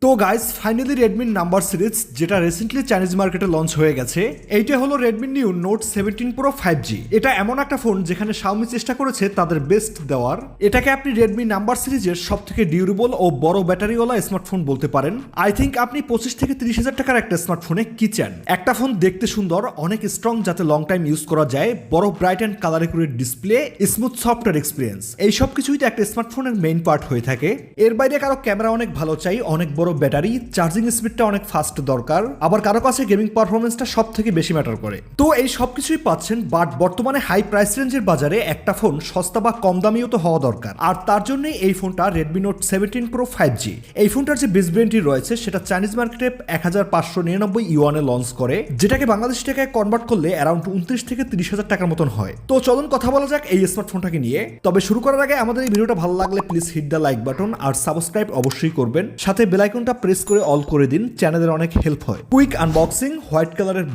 তো guys finally Redmi number series যেটা recently Chinese মার্কেটে লঞ্চ হয়ে গেছে, এইটা হলো Redmi new note 17 pro 5G। এটা এমন একটা ফোন যেখানে শাওমি চেষ্টা করেছে তাদের বেস্ট দেওয়ার। এটাকে আপনি রেডমি নাম্বার সিরিজের সব থেকে ডিউরেবল ও বড় ব্যাটারিওয়ালা স্মার্টফোন বলতে পারেন। আই থিঙ্ক আপনি 25 থেকে 30,000 টাকার একটা স্মার্টফোনে কি চান? একটা ফোন দেখতে সুন্দর, অনেক স্ট্রং, যাতে লং টাইম ইউজ করা যায়, বড় bright and colour accurate display, smooth software experience, এই সব কিছুই তো একটা স্মার্টফোনের মেইন পার্ট হয়ে থাকে। এর বাইরে কারো ক্যামেরা অনেক ভালো চাই, অনেক বড় ব্যাটারি, চার্জিং স্পিডটা অনেক ফাস্ট দরকার, আবার কারো কাছে গেমিং পারফরমেন্সটা সব থেকে বেশি ম্যাটার করে। তো এই সব কিছুই পাচ্ছেন, বাট বর্তমানে হাই প্রাইস রেঞ্জের বাজারে একটা ফোন সস্তা বা কম দামিও তো হওয়া দরকার। আর তার জন্যই এই ফোনটা রেডমি নোট 17 প্রো 5G। এই ফোনটার যে বেস ভেরিয়েন্টটি রয়েছে সেটা চাইনিজ মার্কেটে 1599 ইউয়ানে লঞ্চ করে, যেটাকে বাংলাদেশি টাকায় কনভার্ট করলে অ্যারাউন্ড 29 থেকে 30,000 টাকার মতন হয়। তো চলুন কথা বলা যাক এই স্মার্টফোনটাকে নিয়ে। তবে শুরু করার আগে আমাদের এই ভিডিওটা ভালো লাগলে please hit the like button আর সাবস্ক্রাইব অবশ্যই করবেন, সাথে বেল আইকনটা প্রেস করে অল করে দিন, চ্যানেলের অনেক হেল্প হয়। কুইক আনবক্সিং, হোয়াইট কালারের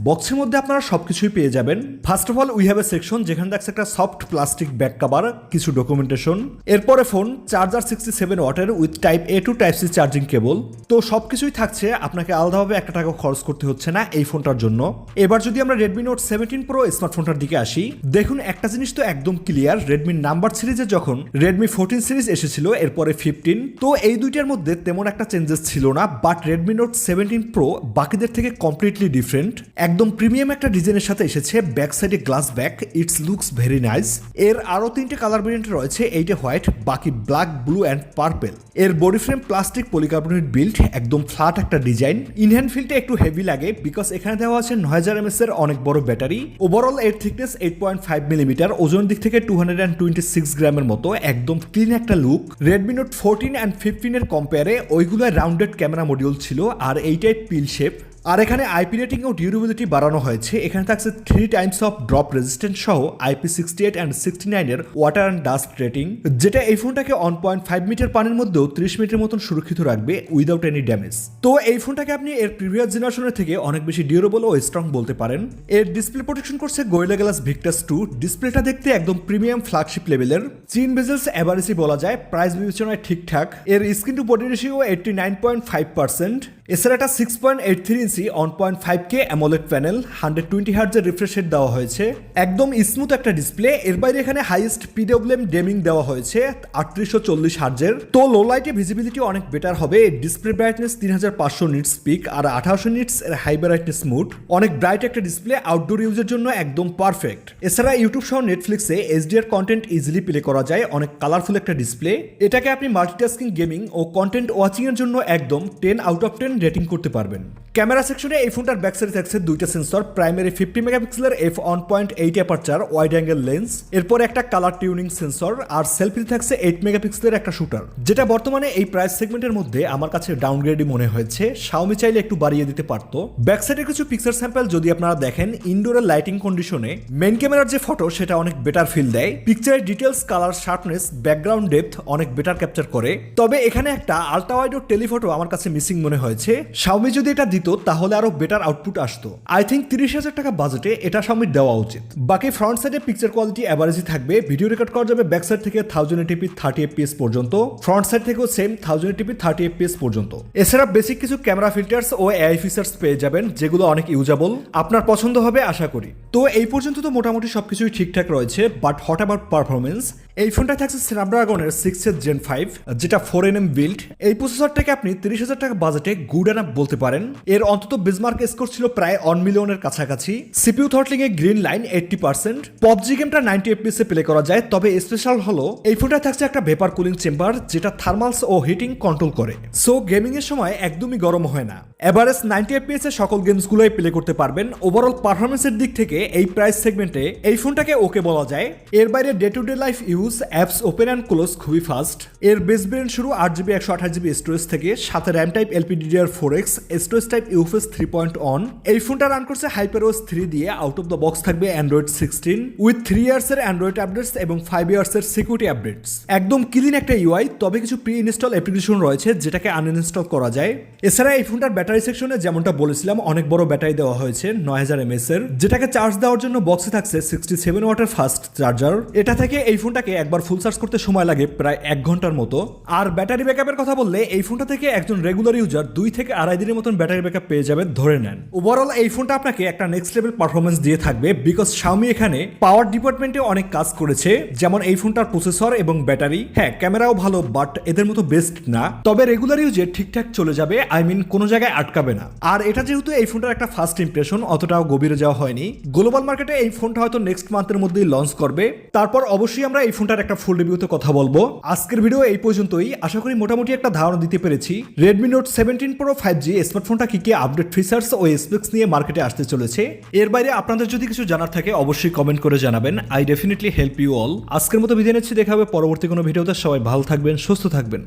বক্সের মধ্যে আপনারা সবকিছুই পেয়ে যাবেন। First of all we have a section যেখানে দেখছে একটা সফট প্লাস্টিক ব্যাক কভার, কিছু ডকুমেন্টেশন, এরপরে ফোন, চার্জার 67 ওয়াটের with type A to type C charging cable. তো সবকিছুই থাকছে, আপনাকে আলাদাভাবে একটা টাকা খরচ করতে হচ্ছে না এই ফোনটার জন্য। এবার যদি আমরা রেডমি নোট 17 প্রো স্মার্টফোনটার দিকে আসি, দেখুন একটা জিনিস তো একদম ক্লিয়ার, রেডমি নাম্বার সিরিজে যখন রেডমি 14 সিরিজ এসেছিল, এরপরে 15, তো এই দুইটার মধ্যে তেমন একটা চেঞ্জেস ছিল না। বাট রেডমি নোট 17 প্রো বাকিদের থেকে কমপ্লিটলি ডিফারেন্ট, একদম প্রিমিয়াম একটা ডিজাইনের সাথে এসেছে। ব্যাক সাইডে glass back, it's looks very nice. এর আরো 3টে কালার ভেরিয়েন্ট রয়েছে, এইটা হোয়াইট, বাকি ব্ল্যাক, ব্লু অ্যান্ড পার্পেল। এর body frame plastic polycarbonate build, একদম ফ্ল্যাট একটা ডিজাইন। ইনহ্যান্ড ফিলটা একটু হেভি লাগে বিকজ এখানে দেওয়া আছে 9000 mAh এর অনেক বড় ব্যাটারি। ওভারঅল এর থিকনেস 8.5 মিলিমিটার, ওজন দিক থেকে 226 গ্রামের মতো, একদম ক্লিন একটা লুক। রেডমি নোট 14 অ্যান্ড 15 এর কম্পেয়ারে ওইগুলো রাউন্ডেড ক্যামেরা মডিউল ছিল, আর এইটাই পিল শেপ। আর এখানে আইপি রেটিং ও ডিউরেবিলিটি বাড়ানো হয়েছে। এখানে থাকছে 3 টাইমস অফ ড্রপ রেজিস্ট্যান্ট সহ IP68 অ্যান্ড 69 এর ওয়াটার অ্যান্ড ডাস্ট রেটিং, যেটা এই ফোনটাকে 1.5 মিটার পানির মধ্যেও 30 মিনিটের মতন সুরক্ষিত রাখবে উইদাউট এনি ড্যামেজ। তো এই ফোনটাকে আপনি এর প্রিভিয়াস জেনারেশনের থেকে অনেক বেশি ডিউরেবল ও স্ট্রং বলতে পারেন। এর ডিসপ্লে প্রোটেকশন করছে গোরিলা গ্লাস ভিক্টাস 2। ডিসপ্লেটা দেখতে একদম প্রিমিয়াম ফ্ল্যাগশিপ লেভেলের। চিন বেজেলস এভারেজই বলা যায়, প্রাইস বিবেচনায় ঠিকঠাক। এর স্ক্রিন টু বডি রেশিও 89.5%। এছাড়া একটা 6.83 ইঞ্চি 1.5K অ্যামোলেড প্যানেল, 120 হার্টজের রিফ্রেশ রেট দেওয়া হয়েছে, একদম স্মুথ একটা ডিসপ্লে। এর বাইরে এখানে হাইয়েস্ট পিডব্লিউএম ডেমিং দেওয়া হয়েছে 3840 হার্টজের। তো লো লাইটে ভিজিবিলিটি অনেক বেটার হবে। ডিসপ্লে ব্রাইটনেস 3500 নিটস পিক আর 1800 নিটস এর হাই ব্রাইটনেস মোড। অনেক ব্রাইট একটা ডিসপ্লে, আউটডোর ইউজের জন্য একদম পারফেক্ট। এছাড়া ইউটিউব সহ নেটফ্লিক্সে এইচডিআর কন্টেন্ট ইজিলি প্লে করা যায়, অনেক কালারফুল একটা ডিসপ্লে। এটাকে আপনি মাল্টিটাস্কিং, গেমিং ও কন্টেন্ট ওয়াচিং এর জন্য একদম 10 আউট অফ 10 রেটিং করতে পারবেন। ক্যামেরা সেকশনে এই ফোনটার ব্যাক সাইডে থাকছে দুইটা সেন্সর, প্রাইমারি 50 মেগাপিক্সেলের f1.8 aperture wide angle lens, এরপর একটা কালার টিউনিং সেন্সর, আর সেলফিতে থাকছে 8 মেগাপিক্সেলের একটা শুটার, যেটা বর্তমানে এই প্রাইস সেগমেন্টের মধ্যে আমার কাছে ডাউনগ্রেডই মনে হয়েছে। শাওমি চাইলে একটু বাড়িয়ে দিতে পারতো। ব্যাক সাইডের কিছু পিকচার স্যাম্পল যদি আপনারা দেখেন, ইনডোরের লাইটিং কন্ডিশনে মেইন ক্যামেরার যে ফটো সেটা অনেক বেটার ফিল দেয়। পিকচারের details, colour sharpness, background depth অনেক বেটার ক্যাপচার করে। তবে এখানে একটা আলট্রা ওয়াইড ও টেলিফটো আমার কাছে মিসিং মনে হয়েছে। শাওমি যদি এটা দিত তাহলে আরো বেটার আউটপুট আসতো। আই থিঙ্ক 30,000 টাকা বাজেটে এটা শাওমির দেওয়া উচিত। বাকি ফ্রন্ট সাইডে পিকচার কোয়ালিটি অ্যাভারেজই থাকবে। ভিডিও রেকর্ড করা যাবে ব্যাক সাইড থেকে 1080p 30fps পর্যন্ত, ফ্রন্ট সাইড থেকেও সেম 1080p 30fps পর্যন্ত। এছাড়া বেসিক কিছু ক্যামেরা ফিল্টার্স ও এআই ফিচার্স পেয়ে যাবেন, যেগুলো অনেক ইউজেবল, আপনার পছন্দ হবে আশা করি। তো এই পর্যন্ত তো মোটামুটি সবকিছুই ঠিকঠাক রয়েছে, বাট হোয়াট অ্যাবাউট পারফরমেন্স? এই ফোনটা থাকছে স্ন্যাপড্রাগনের 6th Gen 5, যেটা 4nm বিল্ড। এই প্রসেসরটাকে আপনি 30,000 টাকা বাজেটে গুড এনাফ বলতে পারেন। এর অন্তত বেঞ্চমার্ক স্কোর ছিল প্রায় 1 মিলিয়নের কাছাকাছি। CPU throttling a green line 80%। PUBG গেমটা 90 fps এ প্লে করা যায়। তবে স্পেশাল হলো এই ফোনটা থাকছে একটা ভেপার কুলিং চেম্বার, যেটা থার্মালস ও হিটিং কন্ট্রোল করে, সো গেমিং এর সময় একদমই গরম হয় না। এভারেজ 90 fps এ সকল গেমসগুলোই প্লে করতে পারবেন। ওভারঅল পারফরমেন্সের দিক থেকে এই প্রাইস সেগমেন্টে এই ফোনটাকে ওকে বলা যায়। এর বাইরে day to day life use, apps open and close খুবই ফাস্ট। এর বেস ভেরিয়েন্ট শুরু 8GB 128GB স্টোরেজ থেকে, সাথে RAM type LPDDR4X, storage type UFS 3.1। এই ফোনটা রান করছে HyperOS 3 দিয়ে। আউট অফ দ্য বক্স থাকবে Android 16 উইথ 3 ইয়ার্স এর অ্যান্ড্রয়েড আপডেটস এবং 5 ইয়ার্স এর সিকিউরিটি আপডেটস। একদম ক্লিন একটা ইউআই, তবে কিছু প্রি ইনস্টল অ্যাপ্লিকেশন রয়েছে যেটাকে আনইনস্টল করা যায়। এছাড়া এই ফোনটার ব্যাটারি সেকশনে যেমনটা বলেছিলাম, অনেক বড় ব্যাটারি দেওয়া হয়েছে 9000 mAh এর, যেটাকে চার্জ দেওয়ার জন্য বক্সে থাকছে 67 ওয়াটের ফাস্ট চার্জার। এটা থেকে এই ফোনটাকে একবার ফুল চার্জ করতে সময় লাগে প্রায় 1 ঘন্টার মতো। আর ব্যাটারি ব্যাকআপের কথা বললে এই ফোনটা থেকে একজন রেগুলার ইউজার 2 থেকে আড়াই দিনের মতন ব্যাটারি ব্যাকআপ পেয়ে যাবে ধরে নেন। ওভারঅল এই ফোনটা আপনাকে একটা নেক্সট লেভেল পারফরমেন্স দিয়ে থাকবে, বিকজ Xiaomi এখানে পাওয়ার ডিপার্টমেন্টে অনেক কাজ করেছে, যেমন এই ফোনটার প্রসেসর এবং ব্যাটারি। হ্যাঁ, ক্যামেরাও ভালো, বাট এদের মতো বেস্ট না, তবে রেগুলার ইউজে ঠিকঠাক চলে যাবে, কোনো জায়গায় আটকাবে না। আর এটা যেহেতু এই ফোনটার একটা ফার্স্ট ইমপ্রেশন, অতটাও গভীরে যাওয়া হয়নি। গ্লোবাল মার্কেটে এই ফোনটা হয়তো নেক্সট মান্থের মধ্যেই লঞ্চ করবে, তারপর অবশ্যই আমরা এই ফোনটার একটা ফুল রিভিউতে কথা বলবো। আজকের ভিডিও এই পর্যন্তই, আশা করি মোটামুটি একটা ধারণা দিতে পেরেছি Redmi Note 17 Pro 5G স্মার্টফোনটা কি আপডেট ফিচার্স ও স্পেক্স নিয়ে মার্কেটে আসতে চলেছে। এর বাইরে আপনাদের যদি কিছু জানার থাকে অবশ্যই কমেন্ট করে জানাবেন, I definitely help you all. আজকের মতো বিদায় নিচ্ছি, দেখা হবে পরবর্তী কোনো ভিডিওতে। সবাই ভালো থাকবেন, সুস্থ থাকবেন।